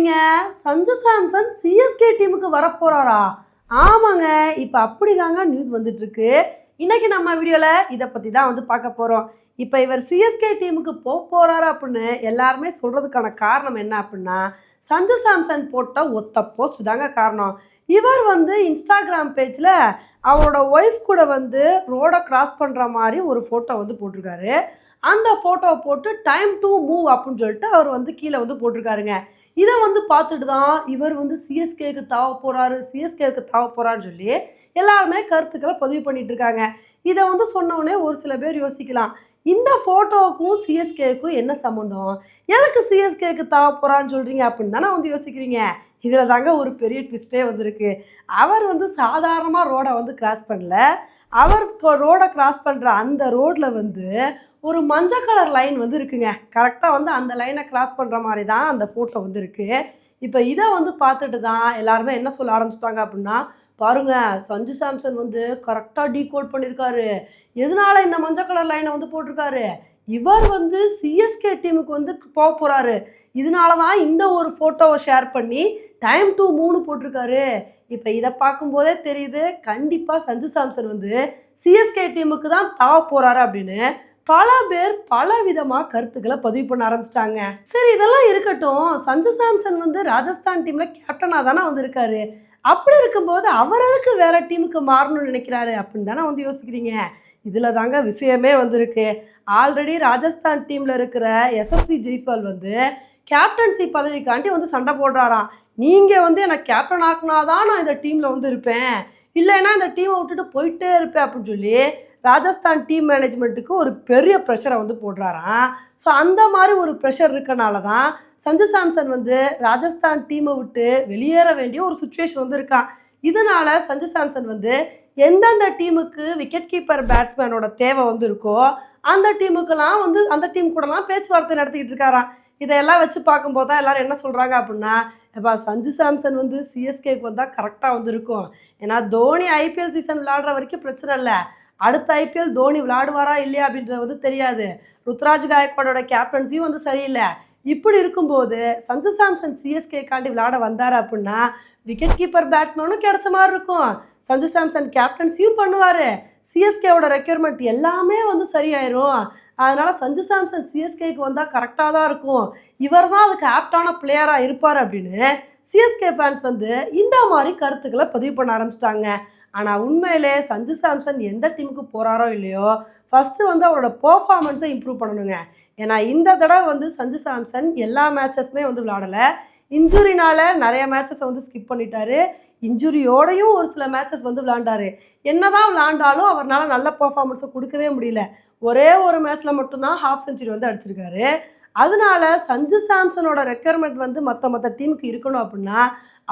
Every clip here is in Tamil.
சொல்றீங்க? சஞ்சு சாம்சன் சிஎஸ்கே டீமுக்கு வரப்போறாரா? ஆமாங்க. இப்போ அப்படிதாங்க நியூஸ் வந்துட்டு இருக்கு. இன்னைக்கு நம்ம வீடியோல இதை பத்தி தான் வந்து பார்க்க போறோம். இப்போ இவர் சிஎஸ்கே டீமுக்கு போறாரு அப்படின்னு எல்லாருமே சொல்றதுக்கான காரணம் என்ன அப்படின்னா, சஞ்சு சாம்சன் போட்ட ஒத்த போஸ்ட் தாங்க காரணம். இவர் வந்து இன்ஸ்டாகிராம் பேஜ்ல அவரோட ஒய்ஃப் கூட வந்து ரோட கிராஸ் பண்ற மாதிரி ஒரு போட்டோ வந்து போட்டிருக்காரு. அந்த ஃபோட்டோவை போட்டு டைம் டு மூவ் அப்படின்னு சொல்லிட்டு அவர் வந்து கீழே வந்து போட்டிருக்காருங்க. இதை வந்து பார்த்துட்டு தான் இவர் வந்து சிஎஸ்கேக்கு தாவ போகிறாருன்னு சொல்லி எல்லாருமே கருத்துக்களை பதிவு பண்ணிட்டு இருக்காங்க. இதை வந்து சொன்னோடனே ஒரு சில பேர் யோசிக்கலாம், இந்த ஃபோட்டோவுக்கும் சிஎஸ்கேவுக்கும் என்ன சம்மந்தம், எதுக்கு சிஎஸ்கேக்கு தாவ போகிறான்னு சொல்கிறீங்க அப்படின்னு தானே வந்து யோசிக்கிறீங்க. இதில் தாங்க ஒரு பெரிய ட்விஸ்டே வந்துருக்கு. அவர் வந்து சாதாரணமாக ரோடை வந்து கிராஸ் பண்ணல. அவர் ரோடை கிராஸ் பண்ணுற அந்த ரோட்டில் வந்து ஒரு மஞ்சள் கலர் லைன் வந்து இருக்குங்க. கரெக்டாக வந்து அந்த லைனை கிராஸ் பண்ணுற மாதிரி தான் அந்த ஃபோட்டோ வந்து இருக்குது. இப்போ இதை வந்து பார்த்துட்டு தான் எல்லாருமே என்ன சொல்ல ஆரம்பிச்சிட்டாங்க அப்படின்னா, பாருங்க சஞ்சு சாம்சன் வந்து கரெக்டாக டீகோட் பண்ணியிருக்காரு, எதனால இந்த மஞ்சள் கலர் லைனை வந்து போட்டிருக்காரு, இவர் வந்து சிஎஸ்கே டீமுக்கு வந்து போக போகிறாரு, இதனால தான் இந்த ஒரு ஃபோட்டோவை ஷேர் பண்ணி டைம் டு மூவ்னு போட்டிருக்காரு. இப்போ இதை பார்க்கும்போதே தெரியுது, கண்டிப்பாக சஞ்சு சாம்சன் வந்து சிஎஸ்கே டீமுக்கு தான் தாவ போகிறாரு அப்படின்னு பல பேர் பல விதமாக கருத்துக்களை பதிவு பண்ண ஆரம்பிச்சிட்டாங்க. சரி, இதெல்லாம் இருக்கட்டும், சஞ்சு சாம்சன் வந்து ராஜஸ்தான் டீமில் கேப்டனாக தானே வந்து இருக்காரு. அப்படி இருக்கும்போது அவர் எதுக்கு வேற டீமுக்கு மாறணும்னு நினைக்கிறாரு அப்படின்னு தானே வந்து யோசிக்கிறீங்க. இதில் தாங்க விஷயமே வந்திருக்கு. ஆல்ரெடி ராஜஸ்தான் டீமில் இருக்கிற எஸ்எஸ்வி ஜெய்ஸ்வால் வந்து கேப்டன்சி பதவிக்காண்டி வந்து சண்டை போடுறாராம். நீங்கள் வந்து எனக்கு கேப்டன் ஆக்குனாதான் நான் இந்த டீமில் வந்து இருப்பேன், இல்லைன்னா இந்த டீமை விட்டுட்டு போயிட்டே இருப்பேன் அப்படின்னு சொல்லி ராஜஸ்தான் டீம் மேனேஜ்மெண்ட்டுக்கு ஒரு பெரிய ப்ரெஷரை வந்து போடுறாராம். ஸோ அந்த மாதிரி ஒரு ப்ரெஷர் இருக்கனால தான் சஞ்சு சாம்சன் வந்து ராஜஸ்தான் டீமை விட்டு வெளியேற வேண்டிய ஒரு சுச்சுவேஷன் வந்து இருக்கான். இதனால் சஞ்சு சாம்சன் வந்து எந்தெந்த டீமுக்கு விக்கெட் கீப்பர் பேட்ஸ்மேனோட தேவை வந்து இருக்கோ அந்த டீமுக்கெல்லாம் வந்து அந்த டீம் கூடலாம் பேச்சுவார்த்தை நடத்திக்கிட்டு இருக்காராம். இதையெல்லாம் வச்சு பார்க்கும்போது தான் எல்லோரும் என்ன சொல்கிறாங்க அப்படின்னா, எப்பா சஞ்சு சாம்சன் வந்து சிஎஸ்கேக்கு வந்தால் கரெக்டாக வந்து இருக்கும். ஏன்னா தோனி ஐபிஎல் சீசன் விளையாடுற வரைக்கும் பிரச்சனை இல்லை, அடுத்த ஐபிஎல் தோனி விளையாடுவாரா இல்லையா அப்படின்றது வந்து தெரியாது, ருத்ராஜ் காயக்வாடோட கேப்டன்சியும் வந்து சரியில்லை. இப்படி இருக்கும்போது சஞ்சு சாம்சன் சிஎஸ்கேக்காண்டி விளையாட வந்தார் அப்படின்னா விக்கெட் கீப்பர் பேட்ஸ்மேனும் கிடைச்ச மாதிரி இருக்கும், சஞ்சு சாம்சன் கேப்டன்சியும் பண்ணுவார், சிஎஸ்கேவோட ரெக்யர்மெண்ட் எல்லாமே வந்து சரியாயிரும். அதனால் சஞ்சு சாம்சன் சிஎஸ்கேக்கு வந்தால் கரெக்டாக தான் இருக்கும், இவர் தான் அதுக்கு ஆப்டான பிளேயராக இருப்பார் அப்படின்னு சிஎஸ்கே ஃபேன்ஸ் வந்து இந்த மாதிரி கருத்துக்களை பதிவு பண்ண ஆரம்பிச்சிட்டாங்க. ஆனால் உண்மையிலே சஞ்சு சாம்சன் எந்த டீமுக்கு போகிறாரோ இல்லையோ, ஃபஸ்ட்டு வந்து அவரோட பர்ஃபார்மன்ஸை இம்ப்ரூவ் பண்ணணுங்க. ஏன்னா இந்த தடவை வந்து சஞ்சு சாம்சன் எல்லா மேட்சஸுமே வந்து விளையாடலை, இன்ஜுரினால் நிறைய மேட்சஸை வந்து ஸ்கிப் பண்ணிட்டாரு, இன்ஜுரியோடையும் ஒரு சில மேட்சஸ் வந்து விளையாண்டார். என்ன தான் விளையாண்டாலும் அவரால் நல்ல பர்ஃபார்மன்ஸை கொடுக்கவே முடியல. ஒரே ஒரு மேட்ச்சில் மட்டும்தான் ஹாஃப் செஞ்சுரி வந்து அடிச்சிருக்காரு. அதனால சஞ்சு சாம்சனோட ரெக்யர்மெண்ட் வந்து மற்ற டீமுக்கு இருக்கணும் அப்படின்னா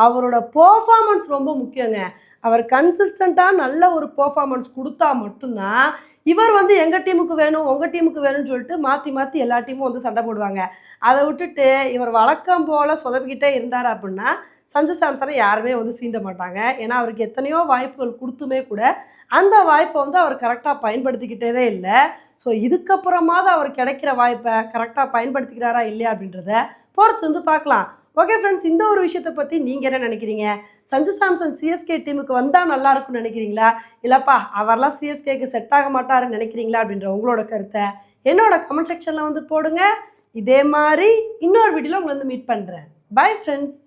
அவரோட பர்ஃபார்மன்ஸ் ரொம்ப முக்கியங்க. அவர் கன்சிஸ்டண்ட்டாக நல்ல ஒரு பர்ஃபார்மன்ஸ் கொடுத்தா மட்டும்தான் இவர் வந்து எங்கள் டீமுக்கு வேணும் உங்கள் டீமுக்கு வேணும்னு சொல்லிட்டு மாற்றி எல்லா டீமும் வந்து சண்டை போடுவாங்க. அதை விட்டுட்டு இவர் வழக்கம் போல் சொதப்பிக்கிட்டே இருந்தார் அப்படின்னா சஞ்சு சாம்சனை யாருமே வந்து சீண்ட மாட்டாங்க. ஏன்னா அவருக்கு எத்தனையோ வாய்ப்புகள் கொடுத்துமே கூட அந்த வாய்ப்பை வந்து அவர் கரெக்டாக பயன்படுத்திக்கிட்டே இல்லை. ஸோ இதுக்கப்புறமாவது அவர் கிடைக்கிற வாய்ப்பை கரெக்டாக பயன்படுத்திக்கிறாரா இல்லையா அப்படின்றத பொறுத்து வந்து பார்க்கலாம். ஓகே ஃப்ரெண்ட்ஸ், இந்த ஒரு விஷயத்தை பற்றி நீங்கள் என்ன நினைக்கிறீங்க? சஞ்சு சாம்சன் சிஎஸ்கே டீமுக்கு வந்தால் நல்லா இருக்கும்னு நினைக்கிறீங்களா, இல்லைப்பா அவரெல்லாம் சிஎஸ்கேக்கு செட் ஆக மாட்டாருன்னு நினைக்கிறீங்களா அப்படின்ற உங்களோட கருத்தை என்னோட கமெண்ட் செக்ஷனில் வந்து போடுங்க. இதே மாதிரி இன்னொரு வீடியோவில் உங்களை வந்து மீட் பண்ணுறேன். Bye friends.